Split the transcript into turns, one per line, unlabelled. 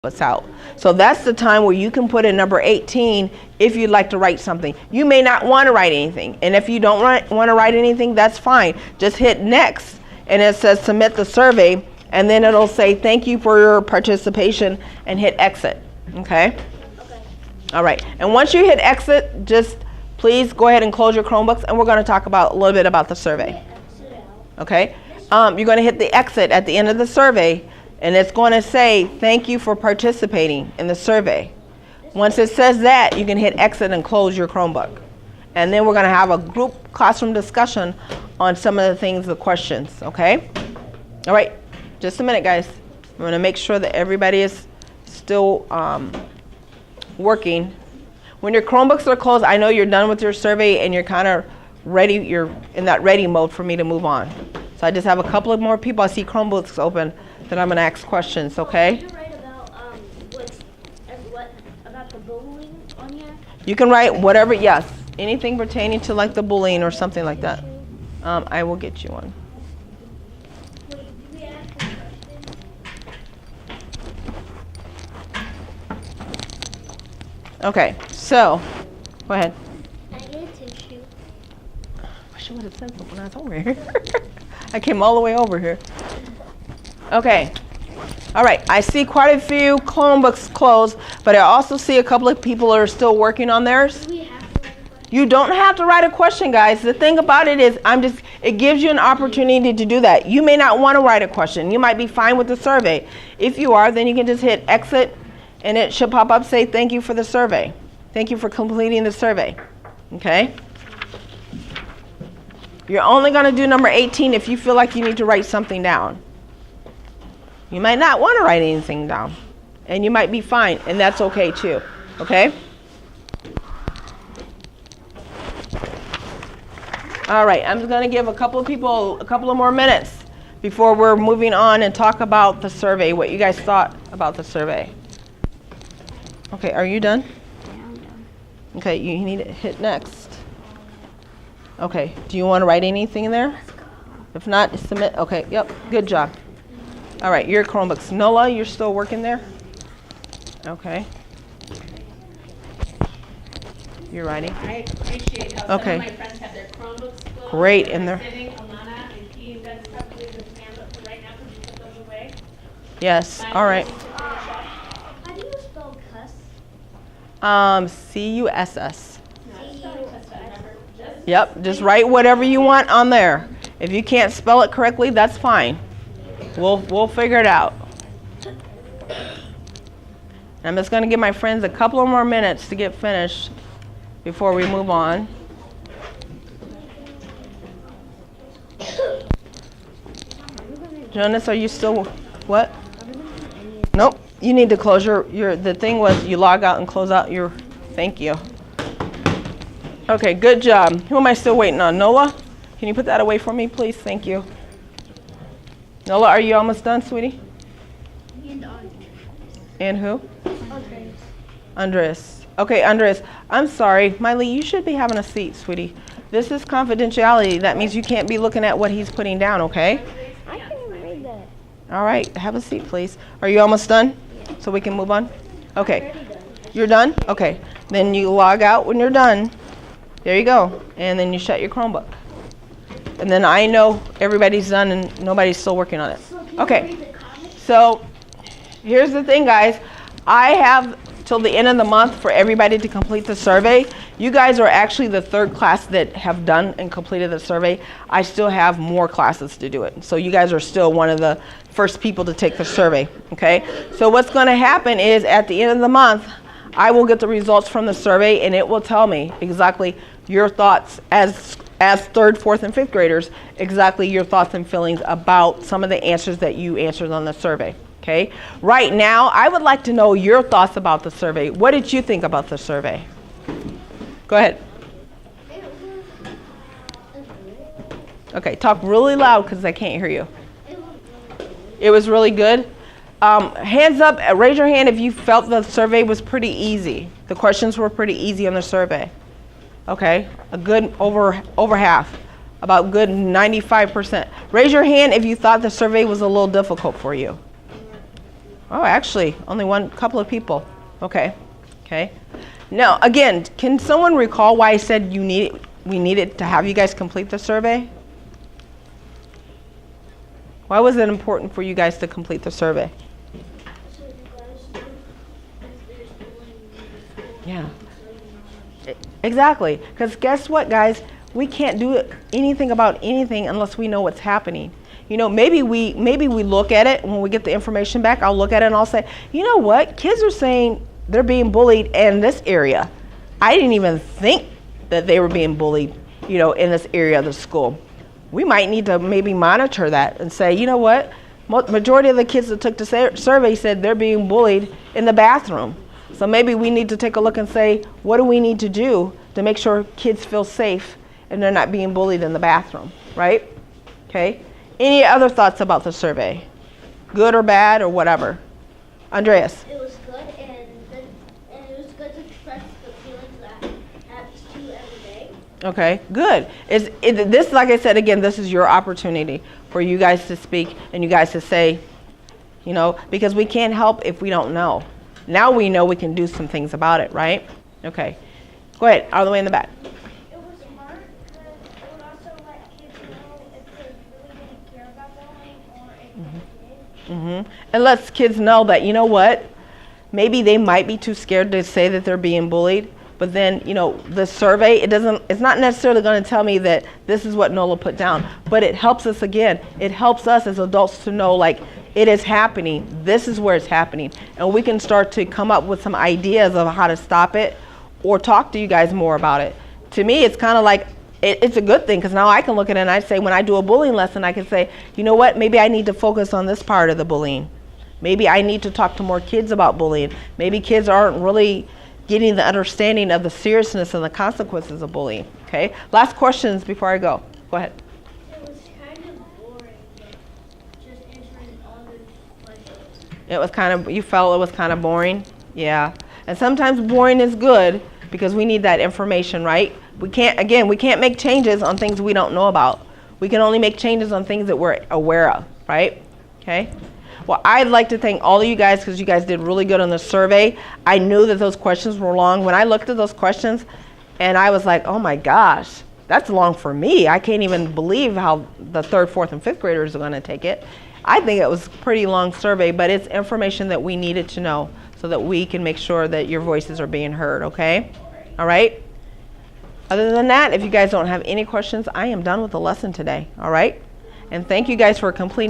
us out. So that's the time where you can put in number 18 if you'd like to write something. You may not want to write anything, and if you don't want to write anything, that's fine. Just hit next, and it says submit the survey, and then it'll say thank you for your participation, and hit exit. Okay? All right. And once you hit exit, just please go ahead and close your Chromebooks, and we're going to talk about a little bit about the survey. Okay? You're going to hit the exit at the end of the survey, and it's going to say, thank you for participating in the survey. Once it says that, you can hit exit and close your Chromebook. And then we're going to have a group classroom discussion on some of the things, the questions, okay? All right, just a minute, guys. I'm going to make sure that everybody is still working. When your Chromebooks are closed, I know you're done with your survey and you're kind of ready, you're in that ready mode for me to move on. So I just have a couple of more people. I see Chromebooks open. Then I'm going to ask questions, okay?
Can you write about what about the bullying on here?
You can write whatever, yes, anything pertaining to like the bullying or something like that. I will get you one.
Wait, did we ask a question?
Okay, so go ahead.
I get a tissue.
I wish I would have said something when I was over here. I came all the way over here. Okay. All right. I see quite a few Chromebooks closed, but I also see a couple of people are still working on theirs.
Do we have to write a question?
You don't have to write a question, guys. The thing about it is it gives you an opportunity to do that. You may not want to write a question. You might be fine with the survey. If you are, then you can just hit exit, and it should pop up, say thank you for the survey. Thank you for completing the survey. Okay? You're only going to do number 18 if you feel like you need to write something down. You might not want to write anything down, and you might be fine, and that's okay too, okay? All right, I'm going to give a couple of people a couple of more minutes before we're moving on and talk about the survey, what you guys thought about the survey. Okay, are you done?
Yeah, I'm done.
Okay, you need to hit next. Okay, do you want to write anything in there?
Let's go.
If not, submit. Okay, yep, good job. All right, your Chromebooks. Nola, you're still working there? Okay. You're writing?
I appreciate how
Okay.
some of my friends have their Chromebooks closed.
Great, and they're-
Sitting, Alana and Key, you guys have to leave the stand up for right now because you put those away.
Yes, all right.
How do you spell cuss?
CUSS.
C-U-S.
Yep, just write whatever you want on there. If you can't spell it correctly, that's fine. We'll figure it out. I'm just going to give my friends a couple of more minutes to get finished before we move on. Jonas, are you still, what? Nope, you need to close the thing was you log out and close out your, thank you. Okay, good job. Who am I still waiting on? Nola? Can you put that away for me, please? Thank you. Nola, are you almost done, sweetie?
And Andres.
And who?
Andres.
Andres. Okay, Andres, I'm sorry. Miley, you should be having a seat, sweetie. This is confidentiality. That means you can't be looking at what he's putting down, okay?
I can read that.
All right, have a seat, please. Are you almost done?
Yeah.
So we can move on? Okay.
Already done.
You're done? Okay. Then you log out when you're done. There you go. And then you shut your Chromebook. And then I know everybody's done and nobody's still working on it.
So can you
Okay.
read the comments?
So here's the thing, guys. I have till the end of the month for everybody to complete the survey. You guys are actually the third class that have done and completed the survey. I still have more classes to do it. So you guys are still one of the first people to take the survey, okay? So what's going to happen is at the end of the month, I will get the results from the survey and it will tell me exactly your thoughts as third, fourth, and fifth graders, exactly your thoughts and feelings about some of the answers that you answered on the survey. Okay. Right now, I would like to know your thoughts about the survey. What did you think about the survey? Go ahead. Okay, talk really loud because I can't hear you. It was really good. Hands up, raise your hand if you felt the survey was pretty easy. The questions were pretty easy on the survey. Okay, a good over half, about good 95%. Raise your hand if you thought the survey was a little difficult for you. Oh, actually, only one couple of people. Okay. Okay. Now, again, can someone recall why I said we needed to have you guys complete the survey? Why was it important for you guys to complete the survey?
So you guys know if there's bullying in the school.
Yeah.
So you know.
Exactly. Because guess what, guys? We can't do anything about anything unless we know what's happening. You know, maybe we look at it when we get the information back. I'll look at it and I'll say, you know what? Kids are saying they're being bullied in this area. I didn't even think that they were being bullied, you know, in this area of the school. We might need to maybe monitor that and say, you know what? Majority of the kids that took the survey said they're being bullied in the bathroom. So maybe we need to take a look and say, what do we need to do to make sure kids feel safe and they're not being bullied in the bathroom, right? Okay. Any other thoughts about the survey? Good or bad or whatever? Andreas?
It was good, and it was good to express the feelings that happens to you every day.
Okay, good. This, like I said, again, this is your opportunity for you guys to speak and you guys to say, you know, because we can't help if we don't know. Now we know we can do some things about it, right? Okay. Go ahead, all the way in the back.
It was smart because it would also let kids know if they really didn't care about bullying or if they did.
And lets kids know that, you know what, maybe they might be too scared to say that they're being bullied, but then, you know, the survey, it's not necessarily going to tell me that this is what NOLA put down, but it helps us again. It helps us as adults to know, like, it is happening. This is where it's happening. And we can start to come up with some ideas of how to stop it or talk to you guys more about it. To me, it's kind of like, it's a good thing because now I can look at it and I say, when I do a bullying lesson, I can say, you know what, maybe I need to focus on this part of the bullying. Maybe I need to talk to more kids about bullying. Maybe kids aren't really getting the understanding of the seriousness and the consequences of bullying. Okay, last questions before I go. Go ahead.
It was kind of boring, but just answering all the questions.
It was kind of, you felt it was kind of boring? Yeah. And sometimes boring is good because we need that information, right? We can't make changes on things we don't know about. We can only make changes on things that we're aware of, right? Okay. Well, I'd like to thank all of you guys because you guys did really good on the survey. I knew that those questions were long. When I looked at those questions and I was like, oh my gosh, that's long for me. I can't even believe how the 3rd, 4th, and 5th graders are going to take it. I think it was a pretty long survey, but it's information that we needed to know so that we can make sure that your voices are being heard, okay? All right? Other than that, if you guys don't have any questions, I am done with the lesson today, all right? And thank you guys for completing